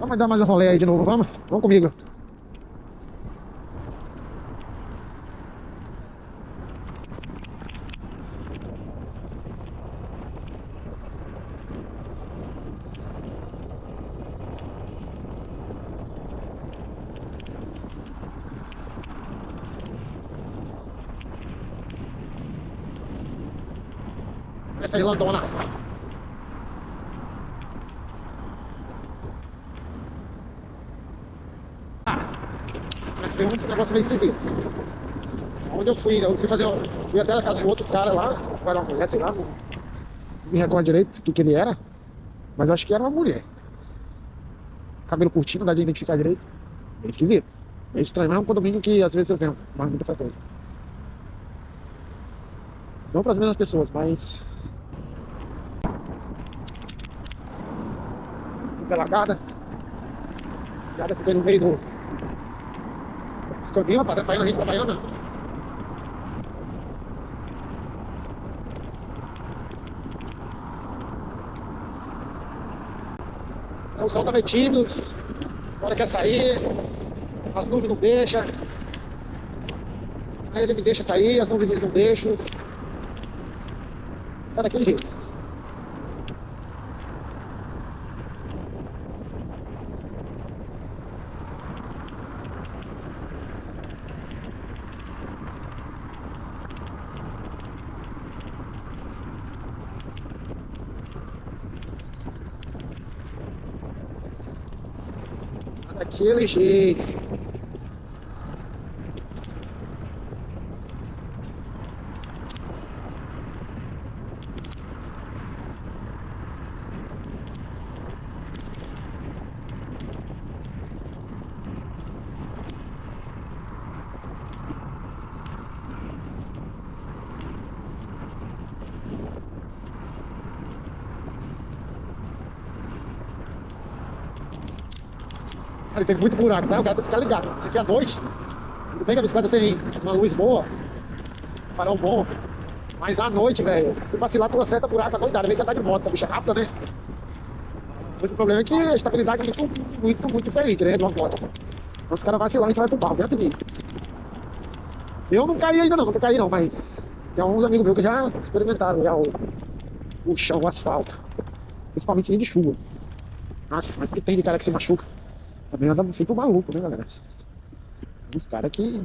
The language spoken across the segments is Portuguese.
Vamos dar mais um rolê aí de novo, vamos? Vamos comigo. Essa irlandona. Mas tem um negócio meio esquisito. Onde eu fui fazer. Fui até a casa de outro cara lá, era uma mulher, sei lá, não me recordo direito o que ele era, mas acho que era uma mulher. Cabelo curtinho, não dá de identificar direito. Meio esquisito. Meio estranho, mas é um condomínio que às vezes eu venho, mas muita frequência. Não para as mesmas pessoas, mas. Pela gada. A gada fica aí no meio do. Escondinho, rapaz, atrapalhando a gente trabalhando. O sol tá meio tímido, agora quer sair, as nuvens não deixam. Aí ele me deixa sair, as nuvens não deixam. Tá daquele jeito. Tá daquele jeito. Cara, tem muito buraco, tá? O cara tem que ficar ligado. Isso aqui é à noite. Tudo bem que a bicicleta tem uma luz boa, farol bom. Mas à noite, velho, se tu vacilar, tu acerta buraco, a doidada. Vem que andar de moto, a bicha é rápida, né? Mas o problema é que a estabilidade é muito diferente, né? De uma moto. Então, os caras vacilar, a gente vai pro barro, bem rapidinho. Eu não caí ainda não, nunca caí não, mas tem alguns amigos meus que já experimentaram já o chão, o asfalto. Principalmente em dia de chuva. Nossa, mas o que tem de cara que se machuca? Também anda feito maluco, né, galera? Tem uns caras que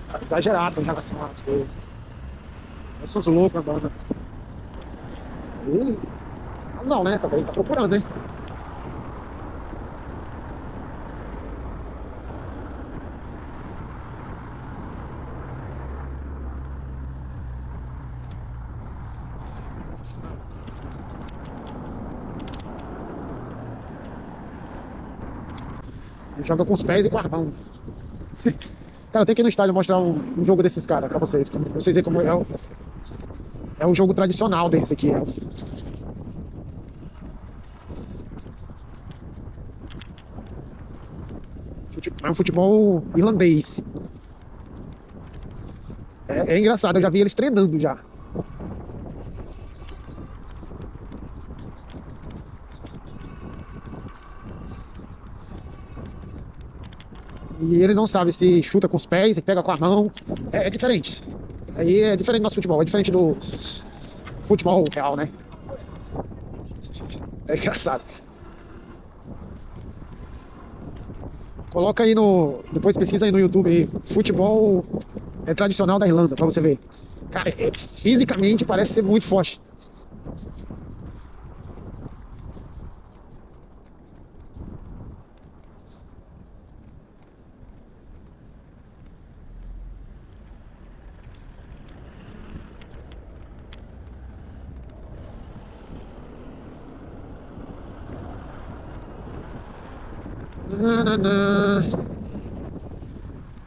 estão exagerados em relação às coisas. Nós somos loucos andando. E razão, né? Também tá procurando, né? Joga com os pés e com as mãos. Cara, tem que ir no estádio mostrar um jogo desses caras pra vocês. Pra vocês verem como é o jogo tradicional deles aqui. É um futebol irlandês. É engraçado, eu já vi eles treinando já. E ele não sabe se chuta com os pés, se pega com a mão. É diferente. Aí é diferente do nosso futebol, é diferente do futebol real, né? É engraçado. Coloca aí no. Depois pesquisa aí no YouTube aí. Futebol tradicional da Irlanda, pra você ver. Cara, fisicamente parece ser muito forte.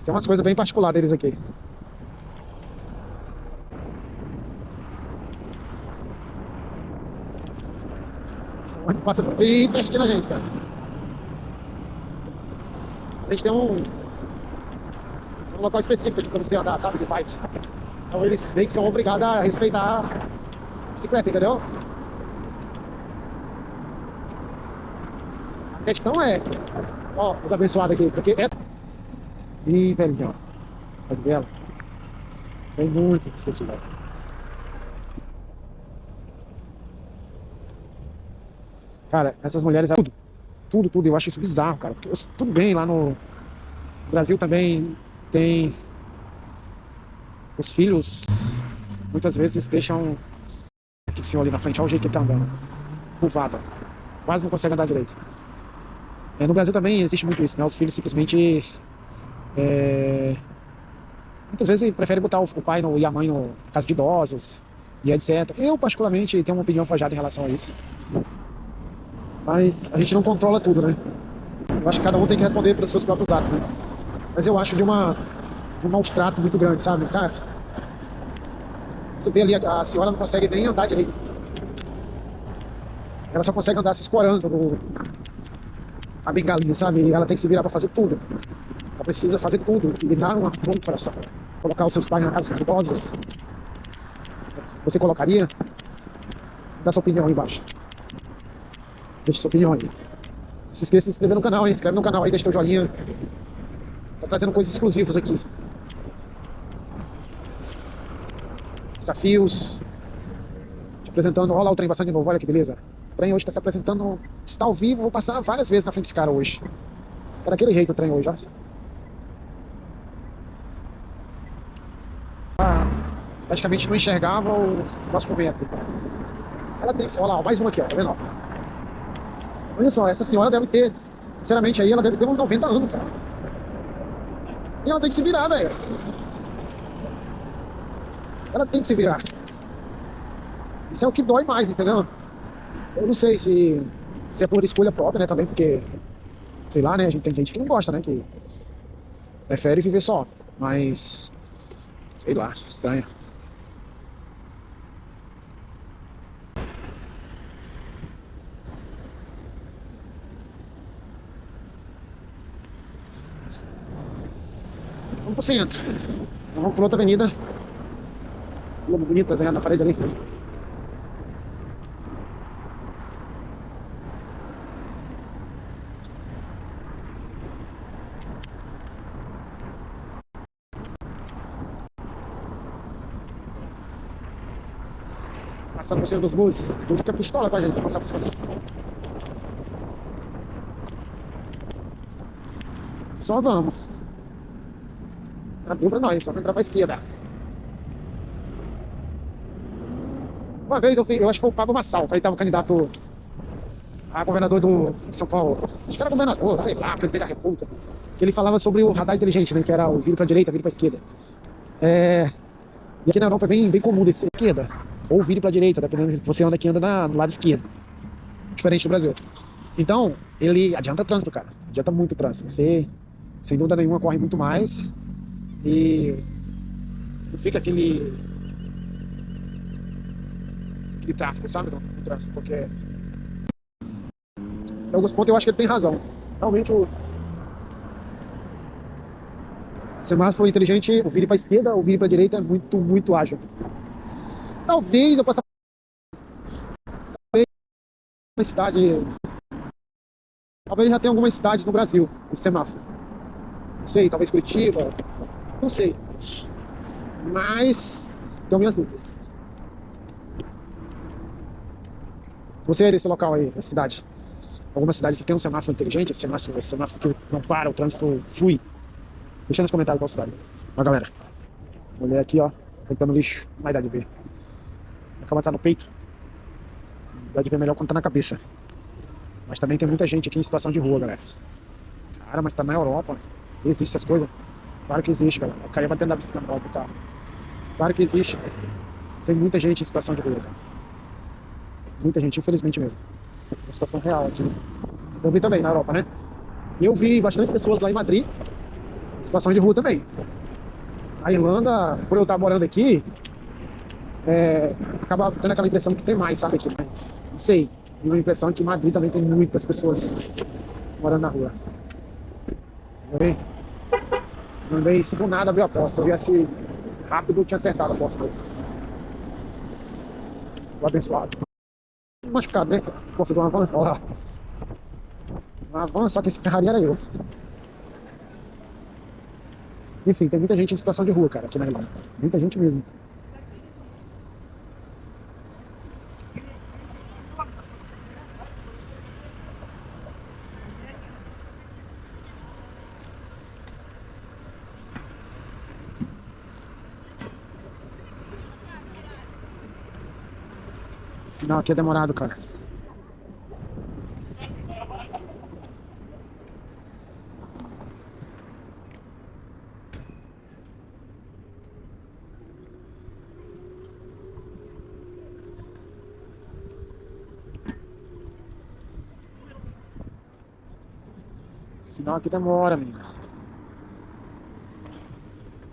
Tem umas coisas bem particulares deles aqui. Passa bem pertinho da gente, cara. A gente tem um local específico aqui pra você andar, sabe, de bike. Então eles meio que são obrigados a respeitar a bicicleta, entendeu? questão é, ó, os abençoados aqui, porque essa... Ih, velho, ó, pode ver ela. Tem muito discutir. Cara, essas mulheres, tudo, eu acho isso bizarro, cara, porque tudo bem, lá no Brasil também tem os filhos, muitas vezes deixam o senhor ali na frente, olha o jeito que ele tá andando, curvado, quase não consegue andar direito. No Brasil também existe muito isso, né? Os filhos simplesmente muitas vezes preferem botar o pai e a mãe no casa de idosos e etc. Eu particularmente tenho uma opinião forjada em relação a isso, mas a gente não controla tudo, né? Eu acho que cada um tem que responder pelos seus próprios atos, né? Mas eu acho de um maus trato muito grande, sabe? Cara, você vê ali, a senhora não consegue nem andar direito. Ela só consegue andar se escorando a bengalinha, sabe? E ela tem que se virar para fazer tudo. Ela precisa fazer tudo e dar uma mão no coração. Colocar os seus pais na casa dos idosos. Você colocaria? Dá sua opinião aí embaixo. Deixa sua opinião aí. Não se esqueça de se inscrever no canal, hein? Inscreve no canal aí, deixa teu joinha. Tá trazendo coisas exclusivas aqui. Desafios. Te apresentando. Olha lá o trem passando de novo, olha que beleza. O trem hoje está se apresentando. Está ao vivo, vou passar várias vezes na frente desse cara hoje. Tá daquele jeito o trem hoje, ó. Praticamente não enxergava o próximo vento. Ela tem que. Olha lá, mais uma aqui, ó. Tá vendo? Olha só, essa senhora deve ter. Sinceramente, aí ela deve ter uns 90 anos, cara. E ela tem que se virar, velho. Ela tem que se virar. Isso é o que dói mais, entendeu? Eu não sei se é por escolha própria, né, também, porque, sei lá, né, tem gente que não gosta, né, que prefere viver só, mas, sei lá, estranho. Vamos pro centro. Vamos pra outra avenida. Lobo bonito desenhado na parede ali. Passando por cima dos luzes. Os luzes ficam pistola com a gente pra passar por cima. Só vamos. Abriu pra nós, só pra entrar pra esquerda. Uma vez eu acho que foi o Pablo Marçal, que ele tava candidato a governador do São Paulo. Acho que era governador, sei lá, presidente da República. Que ele falava sobre o radar inteligente, né? Que era o viro pra direita, viro pra esquerda. E aqui na Europa é bem comum desse esquerda. Ou vire pra direita, dependendo. Você anda aqui, anda no lado esquerdo. Diferente do Brasil. Então, ele adianta trânsito, cara. Adianta muito trânsito. Você, sem dúvida nenhuma, corre muito mais. E não fica aquele tráfego, sabe? No trânsito, porque em alguns pontos eu acho que ele tem razão. Realmente o semáforo inteligente, o vire para a esquerda, o vire para a direita é muito ágil. Talvez eu possa uma cidade, talvez já tenha algumas cidades no Brasil esse semáforo. Não sei, talvez Curitiba, não sei. Mas tenho minhas dúvidas. Se você é desse local aí, da cidade, alguma cidade que tem um semáforo inteligente, esse semáforo que não para, o trânsito flui, deixa nos comentários qual cidade. Ó, galera, mulher aqui, ó, cortando lixo, não vai dar de ver. Acaba tá no peito, dá de ver melhor quando tá na cabeça. Mas também tem muita gente aqui em situação de rua, galera. Cara, mas tá na Europa, existe essas coisas? Claro que existe, galera. O cara ia batendo na bicicleta no do carro. Claro que existe. Tem muita gente em situação de rua, cara. Muita gente, infelizmente mesmo. É uma situação real aqui. Eu vi também na Europa, né? E eu vi bastante pessoas lá em Madrid em situação de rua também. A Irlanda, por eu estar morando aqui, acaba tendo aquela impressão que tem mais, sabe? Aqui, mas não sei. Tenho uma impressão que em Madrid também tem muitas pessoas morando na rua. Mandei isso do nada, abriu a porta. Se eu viesse rápido, eu tinha acertado a porta dele. O abençoado. Machucado, né? Porta de uma van, olha lá. uma van, só que esse Ferrari era eu. Enfim, tem muita gente em situação de rua, cara, aqui na Irlanda. Muita gente mesmo. Sinal aqui é demorado, cara. Sinal aqui demora, menina.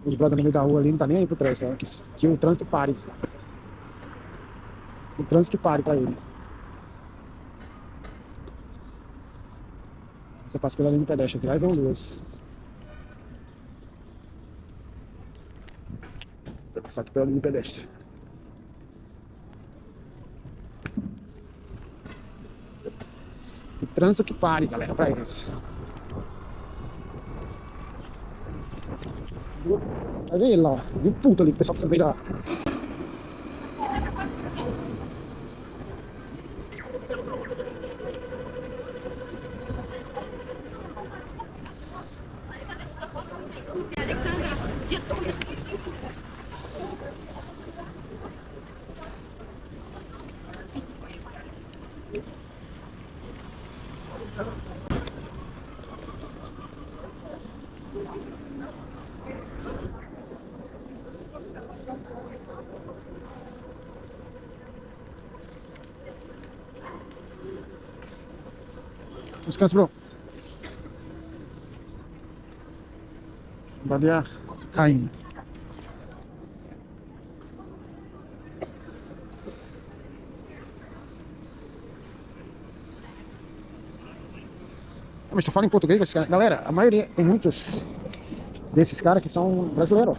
Os brothers no meio da rua ali não tá nem aí pro trânsito, ó. Que o trânsito pare. O trânsito pare pra ele. Você passa pela linha do pedestre aqui, lá e vem duas. Vou passar aqui pela linha do pedestre. O trânsito que pare, galera, pra eles. Vai ver ele lá, ó. Viu o puto ali, o pessoal fica no meio da... Descansa, bro. Balia caindo. Mas tu fala em português, esse cara. Galera, a maioria, tem muitos desses caras que são brasileiros.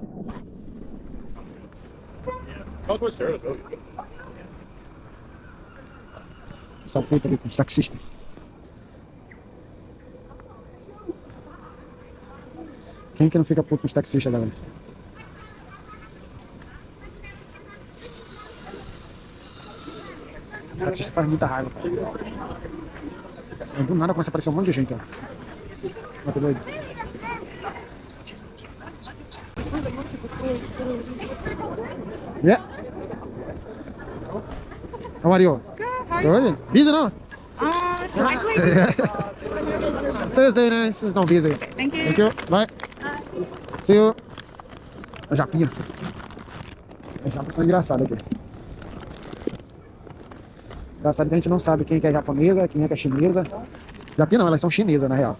Essa puta ali com os taxistas. Quem que não fica puto com os taxistas, galera? O taxista faz muita raiva, cara. Do nada começa a aparecer um monte de gente, ó. Olha que doido. Yeah. How are you? Good. How are you? Good. Busy now? Slightly. Thursday, né? Vocês não busy. Thank you. Thank you. Bye. See you. A japinha. As japas são engraçadas aqui. Engraçado que a gente não sabe quem que é japonesa, quem é que é chinesa. Japinha não, elas são chinesas, na real.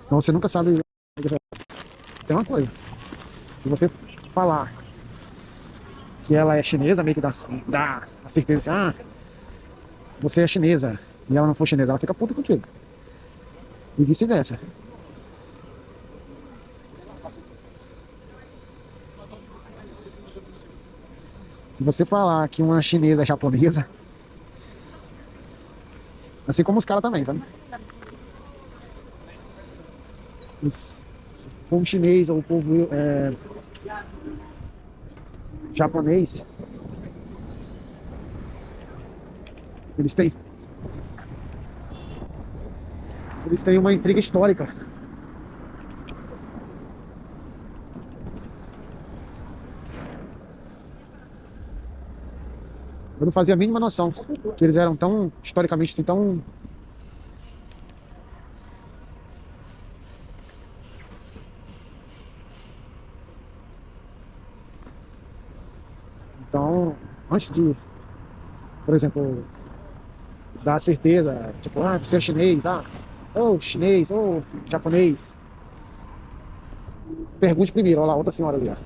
Então você nunca sabe. Tem uma coisa. Se você falar que ela é chinesa, meio que dá a certeza assim, você é chinesa, e ela não for chinesa, ela fica puta contigo. E vice-versa. Se você falar que uma chinesa é japonesa, assim como os caras também, sabe? O povo chinês ou o povo japonês, eles têm uma intriga histórica. Eu não fazia a mínima noção que eles eram tão, historicamente, assim, tão... Então, antes de, por exemplo, dar certeza, tipo, você é chinês, ou chinês, ou japonês. Pergunte primeiro, olha lá, outra senhora ali, ó.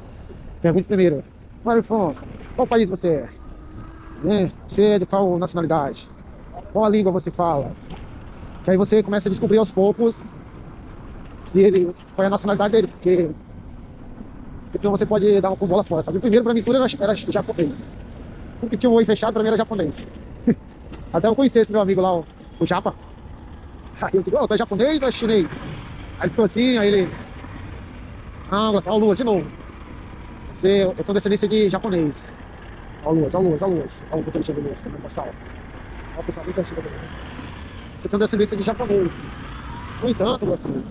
Pergunte primeiro, where are you from? Qual país você é? Você é de qual nacionalidade? Qual a língua você fala? Que aí você começa a descobrir aos poucos qual é a nacionalidade dele, porque senão você pode dar uma bola fora, sabe? O primeiro pra mim tudo era japonês. Porque tinha um oi fechado, pra mim era japonês. Até eu conheci esse meu amigo lá, o Japa. Aí eu digo, ô, tu é japonês ou é chinês? Aí ele ficou assim, aí ele... Ah, olha o Luas de novo. Eu tenho descendência de japonês. Olha o Luas, olha o Luas, olha o Luas. Olha o potente do Luas, que é o pessoal. Olha o pessoal muito antigo do Luas. Eu tenho descendência de japonês. No entanto, meu filho,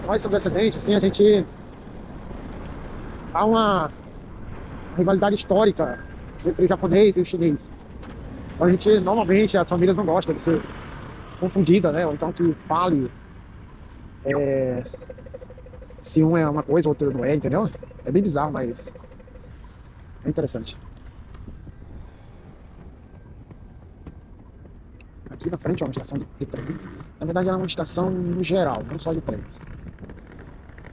nós somos descendentes, assim, a gente... Há uma rivalidade histórica entre o japonês e o chinês. Então a gente, normalmente, as famílias não gostam de ser confundida, né? Ou então que fale se um é uma coisa, o outro não é, entendeu? É bem bizarro, mas é interessante. Aqui na frente é uma estação de trem. Na verdade, ela é uma estação no geral, não só de trem.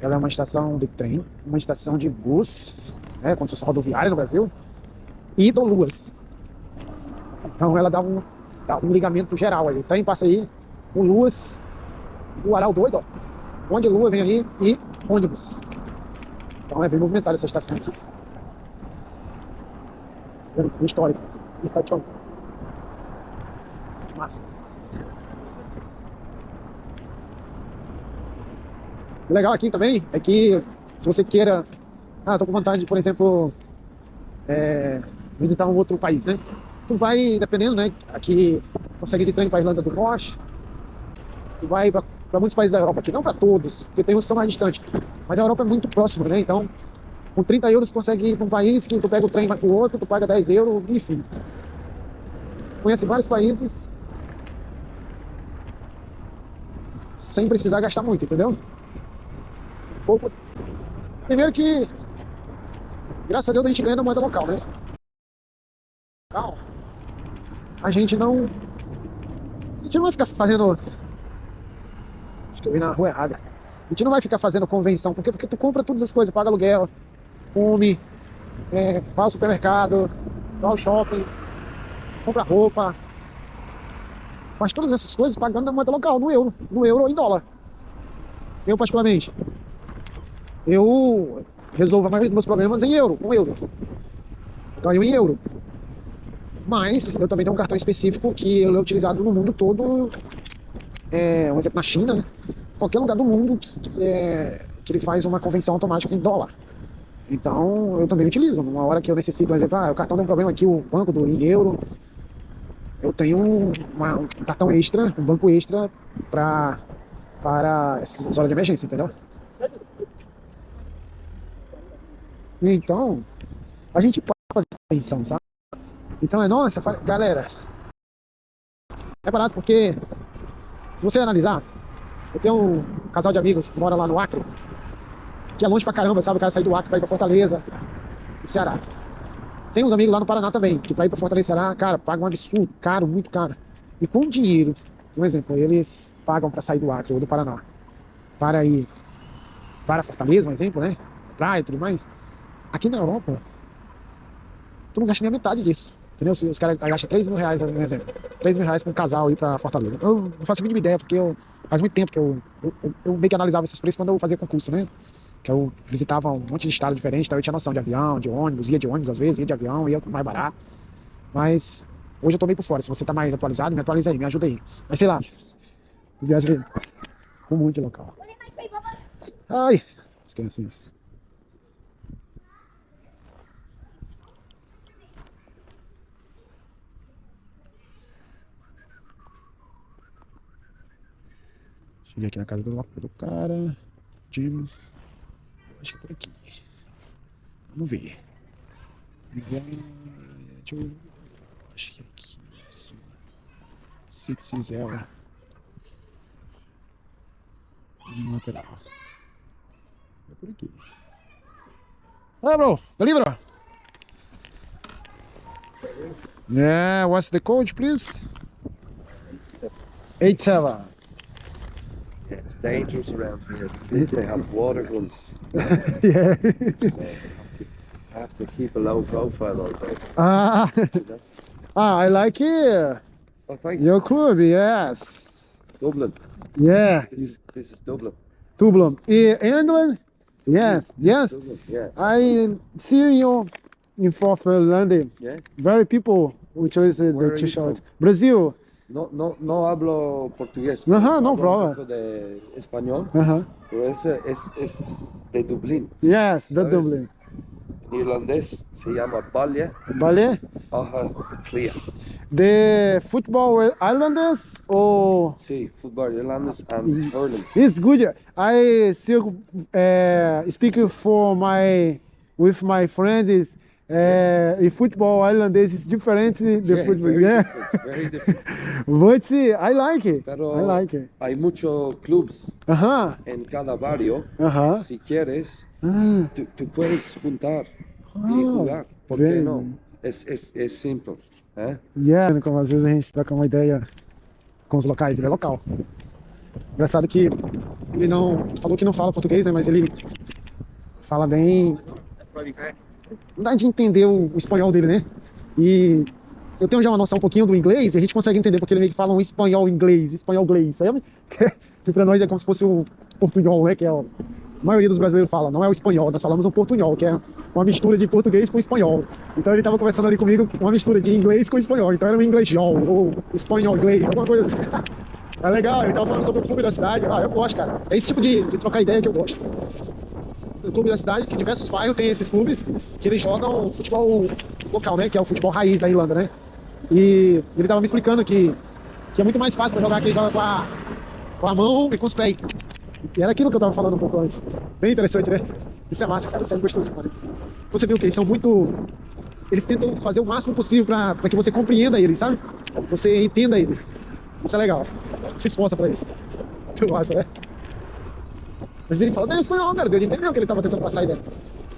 Ela é uma estação de trem, uma estação de bus, né, como se fosse rodoviária no Brasil, e do Luas. Então ela dá um ligamento geral aí. O trem passa aí, o Luas, o Aral doido, ó. Onde Lua vem aí e ônibus. Então é bem movimentada essa estação aqui. Histórico. Estação. Massa. O legal aqui também é que se você queira... Ah, tô com vontade de, por exemplo, visitar um outro país, né? Tu vai, dependendo, né? Aqui consegue ir de trem para a Irlanda do Norte. Tu vai para muitos países da Europa aqui, não para todos, porque tem uns que estão mais distantes. Mas a Europa é muito próxima, né? Então, com 30 euros tu consegue ir para um país que tu pega o trem vai para o outro, tu paga 10 euros, enfim. Conhece vários países sem precisar gastar muito, entendeu? Pouco. Primeiro que, graças a Deus, a gente ganha na moeda local, né? A gente não vai ficar fazendo... Acho que eu vi na rua errada. A gente não vai ficar fazendo convenção. Por quê? Porque tu compra todas as coisas, paga aluguel, come, vai ao supermercado, vai ao shopping, compra roupa. Faz todas essas coisas pagando na moeda local, no euro ou em dólar. Eu, particularmente, eu resolvo a maioria dos meus problemas em euro, com euro. Ganho em euro. Mas eu também tenho um cartão específico que ele é utilizado no mundo todo. Um exemplo, na China, né? Qualquer lugar do mundo que ele faz uma conversão automática em dólar. Então eu também utilizo. Numa hora que eu necessito, por exemplo, o cartão tem um problema aqui, o banco do em euro. Eu tenho um cartão extra, um banco extra para essas horas de emergência, entendeu? Então, a gente pode fazer convenção, sabe? Então nossa, galera, é barato porque, se você analisar, eu tenho um casal de amigos que mora lá no Acre, que é longe pra caramba, sabe? O cara sai do Acre pra ir pra Fortaleza, no Ceará. Tem uns amigos lá no Paraná também, que pra ir pra Fortaleza, Ceará, cara, pagam um absurdo, caro, muito caro. E com dinheiro, um exemplo, eles pagam pra sair do Acre ou do Paraná, para ir para Fortaleza, um exemplo, né? Praia e tudo mais. Aqui na Europa, tu não gasta nem a metade disso. Entendeu? Se os caras gastam 3 mil reais, por exemplo. 3 mil reais para um casal ir pra Fortaleza. Eu não faço a mínima ideia, porque faz muito tempo que eu meio que analisava esses preços quando eu fazia concurso, né? Que eu visitava um monte de estado diferente, então eu tinha noção de avião, de ônibus, ia de ônibus às vezes, ia de avião, ia mais barato. Mas hoje eu tô meio por fora. Se você tá mais atualizado, me atualiza aí, me ajuda aí. Mas sei lá, eu viajei com muito local. Ai, as criancinhas. Cheguei aqui na casa do cara. Jim. Acho que é por aqui. Vamos ver. Acho que é aqui. 660. No lateral. É por aqui. Hey, bro. Deliver. Yeah, what's the code, please? 87. Yeah, it's dangerous around here. They have water guns. Yeah. Have to keep a low profile all day. I like it. Oh, thank you. Your club, yes. Dublin. Yeah. This is Dublin. Dublin. England? Yes, yes. Dublin, yeah. I see you in Fourth London. Yeah. Very people which is Where the are you t-shirt. from? Brazil. No hablo portugués. Ajá, no hablo problem. un poco de español, Aham. pero es de Dublín. Yes, the ¿Sabes? Dublin. En irlandés se llama Ballia Vale? Aja Clia. The football islanders or Sí, fútbol irlandés and hurling. it's good. I still speak for with my friends. In football islanders is different the Yeah, football. very Yeah, different, very different. but I like it. Pero I like it. hay muchos clubes Ajá, en cada barrio. ajá. Si quieres, Ah, tú puedes juntar y jugar. ¿Por qué very no? nice. Es simple. ¿Eh? Yeah, como às vezes a gente troca uma ideia com os locais, ele é local. Engraçado que ele não falou que não fala português, né? Mas ele fala bem. Não dá de entender o espanhol dele, né? E eu tenho já uma noção um pouquinho do inglês e a gente consegue entender porque ele meio que fala um espanhol-inglês, espanhol-inglês, sabe? Que pra nós é como se fosse o portunhol, né? Que é a maioria dos brasileiros fala, não é o espanhol, nós falamos um portunhol, que é uma mistura de português com espanhol. Então ele tava conversando ali comigo uma mistura de inglês com espanhol, então era um inglês-jol, ou espanhol-inglês, alguma coisa assim. É legal, ele tava falando sobre o clube da cidade. Ah, eu gosto, cara. É esse tipo de trocar ideia que eu gosto. No clube da cidade, que diversos bairros tem esses clubes que eles jogam futebol local, né? Que é o futebol raiz da Irlanda, né? E ele tava me explicando que é muito mais fácil pra jogar que ele joga com a mão e com os pés. E era aquilo que eu tava falando um pouco antes. Bem interessante, né? Isso é massa, cara. Isso é gostoso demais. Você viu que eles são muito... Eles tentam fazer o máximo possível pra que você compreenda eles, sabe? Você entenda eles. Isso é legal. Se esforça pra isso. Muito massa, né? Mas ele fala, bem, espanhol, cara. Deu de entender o que ele tava tentando passar a ideia.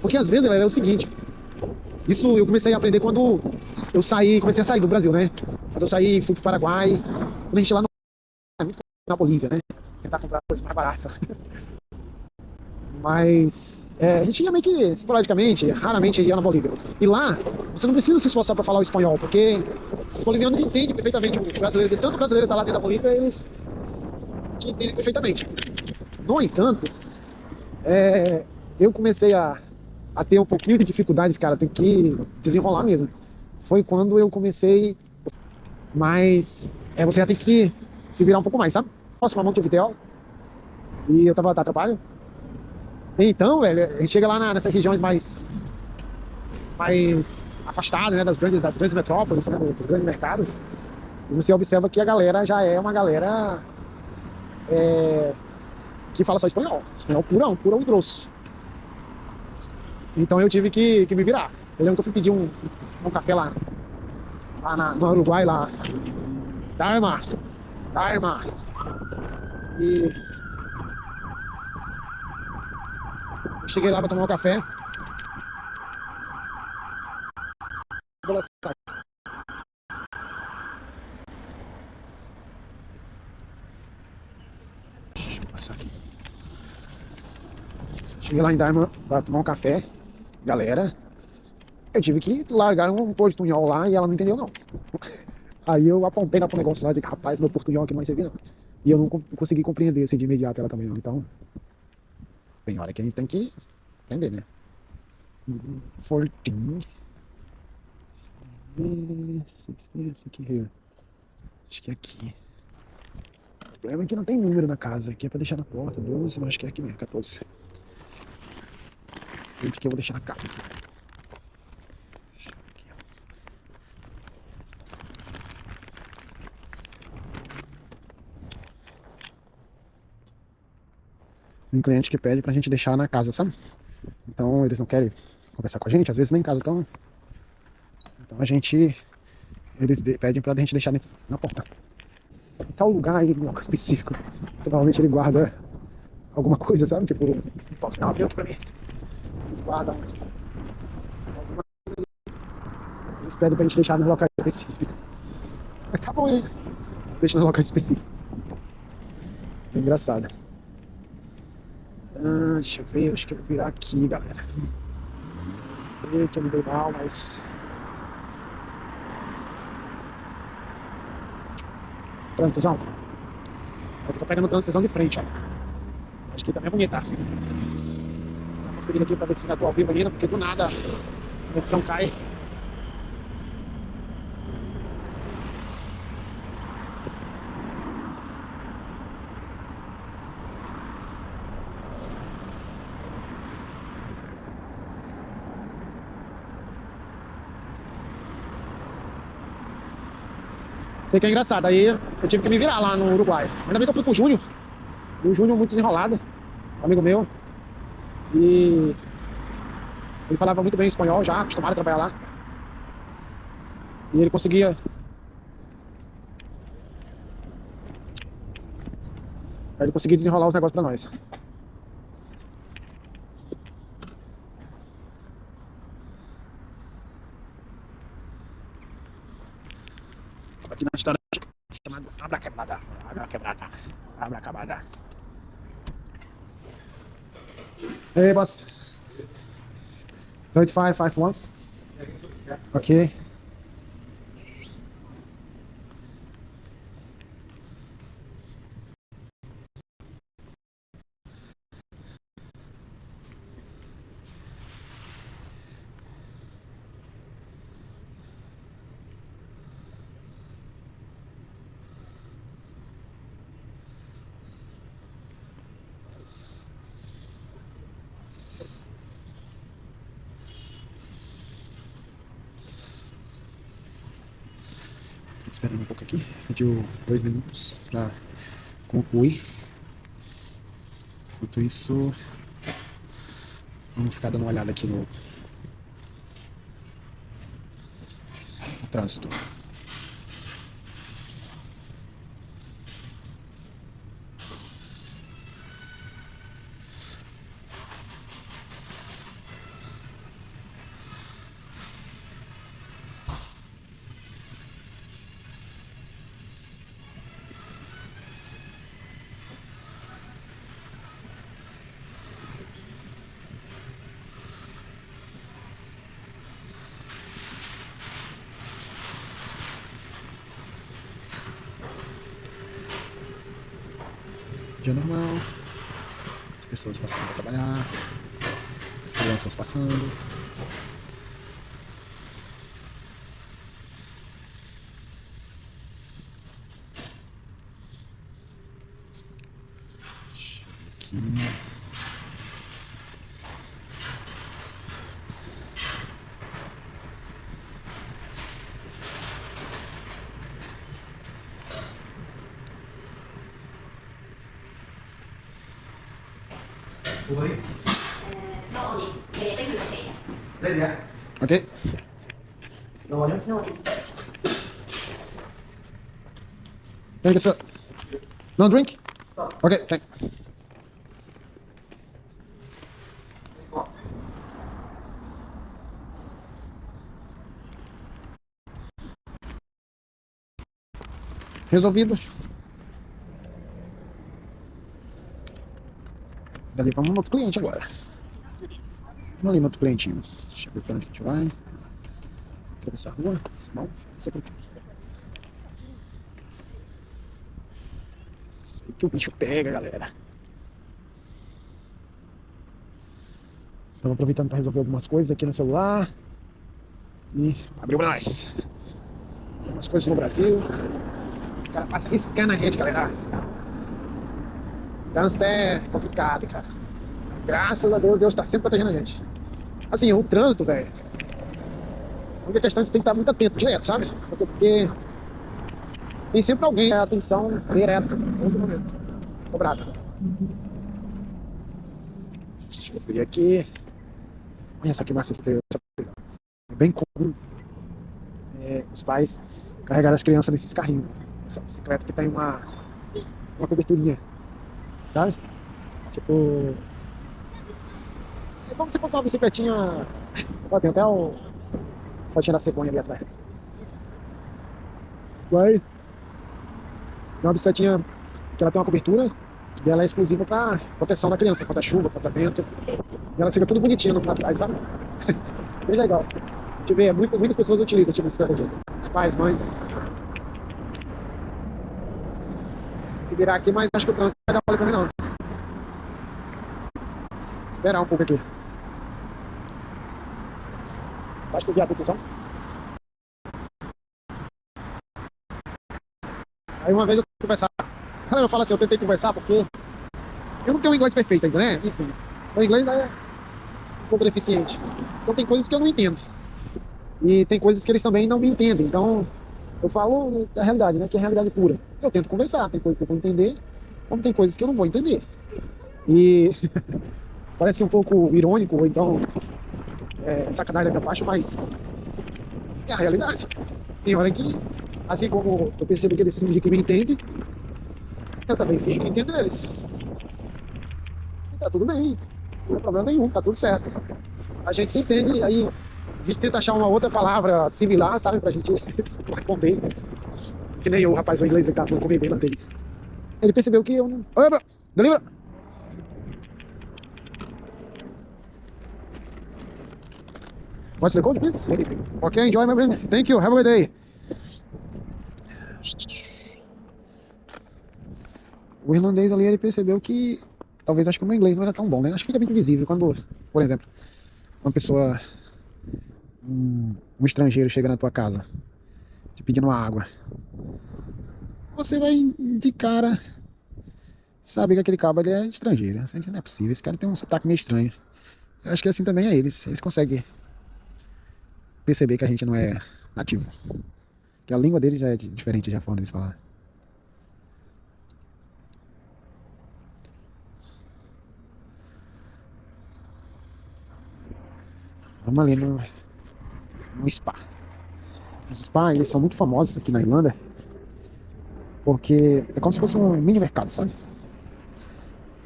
Porque às vezes, galera, é o seguinte. Isso eu comecei a aprender quando eu comecei a sair do Brasil, né? Quando eu saí, fui pro Paraguai. Quando a gente ia lá na Bolívia, né? Tentar comprar coisas mais baratas. Mas a gente ia meio que esporadicamente, raramente ia na Bolívia. E lá, você não precisa se esforçar para falar o espanhol, porque os bolivianos entendem perfeitamente o brasileiro. De tanto brasileiro tá lá dentro da Bolívia, eles te entendem perfeitamente. No entanto, eu comecei a ter um pouquinho de dificuldades, cara, tem que desenrolar mesmo. Foi quando eu comecei, mas você já tem que se virar um pouco mais, sabe? Próximo a Montevidéu, e eu tava a trabalho. Então, velho, a gente chega lá nessas regiões mais afastadas, né, das grandes metrópoles, né, dos grandes mercados, e você observa que a galera já é uma galera que fala só espanhol purão e grosso. Então eu tive que me virar. Eu lembro que eu fui pedir um café lá no Uruguai, lá. Dharma. E eu cheguei lá pra tomar um café. Deixa eu passar aqui. Cheguei lá em Dharma pra tomar um café. Galera, eu tive que largar um portunhol lá e ela não entendeu, não. Aí eu apontei lá pro negócio lá de rapaz, meu portunhol aqui não vai servir, não. E eu não consegui compreender assim de imediato ela também, não. Então, tem hora que a gente tem que aprender, né? 14. 16, fique here. Acho que é aqui. O problema é que não tem número na casa. Aqui é pra deixar na porta. 12, mas acho que é aqui mesmo, 14. Esse aqui eu vou deixar na casa. Tem cliente que pede pra gente deixar na casa, sabe? Então eles não querem conversar com a gente, às vezes nem em casa, então eles pedem pra gente deixar dentro, na porta. Em tal lugar aí, um local específico. Provavelmente ele guarda alguma coisa, sabe? Tipo, posso dar uma aqui pra mim. Eles guardam alguma coisa. Eles pedem pra gente deixar no local específico. Mas tá bom, hein? Deixa no local específico. É engraçado. Deixa eu ver, acho que eu vou virar aqui, galera. Sei que eu me dei mal, mas... Trânsitozão. Eu tô pegando trânsitozão de frente, ó. Acho que também é bonita. Dá uma ferida aqui pra ver se ainda tô ao vivo ainda, porque do nada a conexão cai. Sei que é engraçado. Aí eu tive que me virar lá no Uruguai. Ainda bem que eu fui com o Júnior. E o Júnior muito desenrolado, amigo meu. E ele falava muito bem espanhol já, acostumado a trabalhar lá. E ele conseguia... Aí ele conseguia desenrolar os negócios pra nós. Aqui na história chamada Abra Quebrada. Abra Quebrada. Abra Quebrada. Hey, boss. 3551. Ok. Esperando um pouco aqui. Pediu 2 minutos para concluir. Enquanto isso, vamos ficar dando uma olhada aqui no trânsito. Dia normal, as pessoas passando para trabalhar, as crianças passando. Aqui. Ok. Thank you, sir. No drink? Ok, thank you. Resolvido. Dali vamos no outro cliente agora. Vamos ali no outro clientinho. Deixa eu ver pra onde a gente vai. Atravessar a rua. Bom, esse aqui. Sei que o bicho pega, galera. Estamos aproveitando para resolver algumas coisas aqui no celular. E abriu pra nós. Algumas coisas no Brasil. Os caras passam riscando a gente, galera. Trânsito é complicado, cara. Graças a Deus, Deus tá sempre protegendo a gente. Assim, o trânsito, velho. A única questão é que tem que estar muito atento, direto, sabe? Porque tem sempre alguém, a atenção direta, em todo momento. Cobrada. Deixa eu ver aqui. Olha essa aqui, massa. É bem comum os pais carregar as crianças nesses carrinhos. Essa bicicleta que tem uma coberturinha, sabe? Tipo, é como se fosse uma bicicletinha. Ó, tem até o fotinha da cegonha ali atrás. Vai. É uma bicicletinha que ela tem uma cobertura e ela é exclusiva para proteção da criança, contra chuva, contra vento. E ela fica tudo bonitinha no atrás, sabe? Bem legal. A gente vê, muitas pessoas utilizam esse tipo de bicicleta aqui. Os pais, mães. Vou virar aqui, mas acho que o trânsito não vai dar mole pra mim não. Esperar um pouco aqui. Acho que eu vi a contusão. Aí uma vez eu fui conversar. Eu falo assim, eu tentei conversar porque eu não tenho um inglês perfeito ainda, né? Enfim, o inglês ainda é um pouco deficiente. Então tem coisas que eu não entendo. E tem coisas que eles também não me entendem. Então Eu falo da realidade, né? Que é a realidade pura. Eu tento conversar, tem coisas que eu vou entender, como tem coisas que eu não vou entender. E parece um pouco irônico, ou então sacanagem da minha parte, mas é a realidade. Tem hora que, assim como eu percebo que eles fingem que me entendem, eu também fingo que entendo eles. E tá tudo bem, não é problema nenhum, tá tudo certo. A gente se entende, aí a gente tenta achar uma outra palavra similar, sabe, pra gente responder. Que nem o rapaz o inglês que tava com o bebê lá deles. Ele percebeu que eu não. Oi, bro, deliver! What's the code, please? Okay, enjoy my drink. Thank you, have a good day. O irlandês ali, ele percebeu que talvez acho que o meu inglês não era tão bom, né? Acho que fica muito visível quando, por exemplo, uma pessoa, um estrangeiro chega na tua casa te pedindo uma água. Você vai de cara sabe que aquele cabo ali é estrangeiro. Assim, não é possível, esse cara tem um sotaque meio estranho. Eu acho que assim também é eles. Eles conseguem perceber que a gente não é nativo. Que a língua deles já é diferente, já a forma deles falar. Vamos ali no spa. Os spa, eles são muito famosos aqui na Irlanda. Porque é como se fosse um mini mercado, sabe?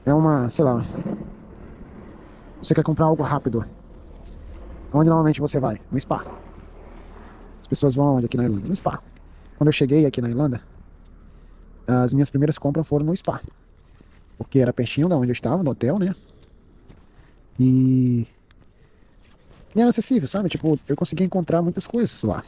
É uma, sei lá, você quer comprar algo rápido. Onde normalmente você vai? No spa. As pessoas vão onde aqui na Irlanda? No spa. Quando eu cheguei aqui na Irlanda, as minhas primeiras compras foram no spa. Porque era pertinho da onde eu estava, no hotel, né? E era acessível, sabe? Tipo, eu consegui encontrar muitas coisas lá.